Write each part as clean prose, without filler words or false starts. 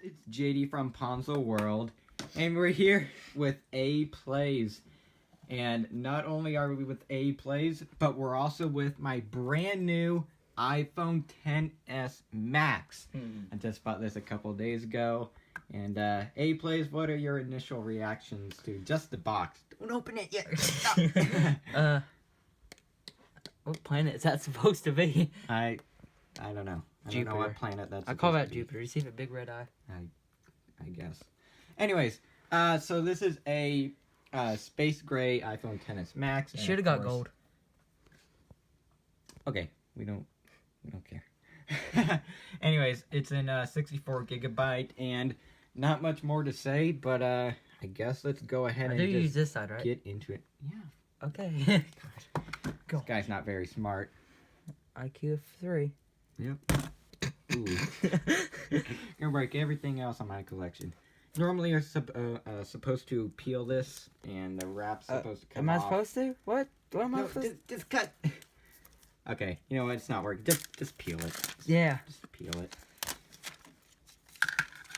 It's JD from Ponzo World, and we're here with A Plays. And not only are we with A Plays, but we're also with my brand new iPhone XS Max. I just bought this a couple days ago. And A Plays, what are your initial reactions to just the box? Don't open it yet. Stop. What planet is that supposed to be? I don't know. I don't know what planet that's. I call that Jupiter. You see the big red eye? I guess. Anyways, so this is a space gray iPhone XS Max. You should have got gold. Okay, we don't care. Anyways, it's in 64 gigabyte, and not much more to say, but I guess let's go ahead and use this side, right? Get into it. Yeah. Okay. Go. This guy's not very smart. IQ of 3. Yep. Ooh. Gonna break everything else on my collection. Normally you're supposed to peel this, and the wrap's supposed to come off. Am I supposed to? What? What am I supposed to? Just cut. Okay, you know what? It's not working. Just peel it. Just peel it.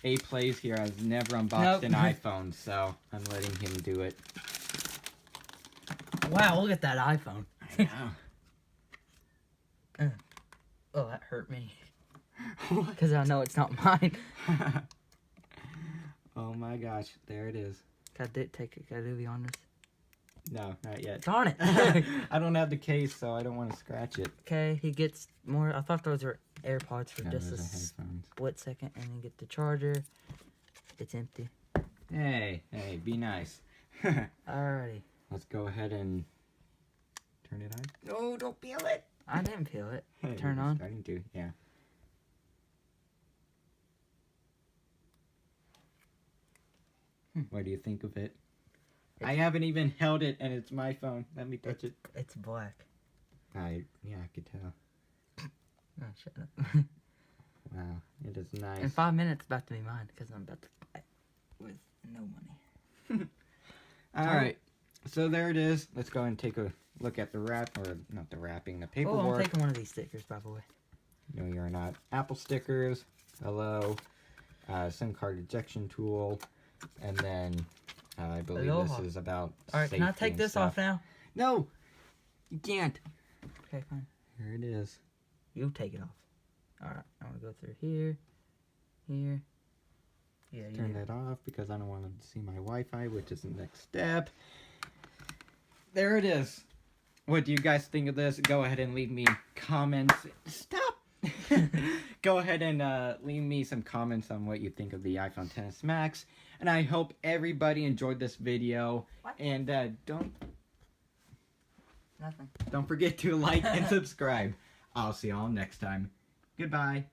A Plays here has never unboxed an iPhone, so I'm letting him do it. Wow, look at that iPhone. I know. Oh, that hurt me. Because I know it's not mine. Oh my gosh, there it is. Can I do the honors? No, not yet. Darn it. I don't have the case, so I don't want to scratch it. Okay, he gets more. I thought those were AirPods for just a split second, and then get the charger. It's empty. Hey, be nice. Alrighty. Let's go ahead and turn it on. No, don't peel it. I didn't peel it. Hey, Turn on. Starting to, yeah. What do you think of it? I haven't even held it, and it's my phone. Let me touch it. It's black. Yeah, I could tell. Oh, shut up. Wow, it is nice. In 5 minutes, it's about to be mine, because I'm about to buy it with no money. Alright, so there it is. Let's go and take a look at the wrap, or not the wrapping, the paperwork. Oh, I'm taking one of these stickers, by the way. No, you're not. Apple stickers. Hello. SIM card ejection tool. And then I believe this is about Alright, can I take this off now? No! You can't. Okay, fine. Here it is. You take it off. Alright, I'm going to go through here. Here. Yeah, Turn that off because I don't want to see my Wi-Fi, which is the next step. There it is. What do you guys think of this? Go ahead and leave me comments. Stop! Go ahead and leave me some comments on what you think of the iPhone XS Max. And I hope everybody enjoyed this video. What? And don't Nothing. forget to like and subscribe. I'll see y'all next time. Goodbye.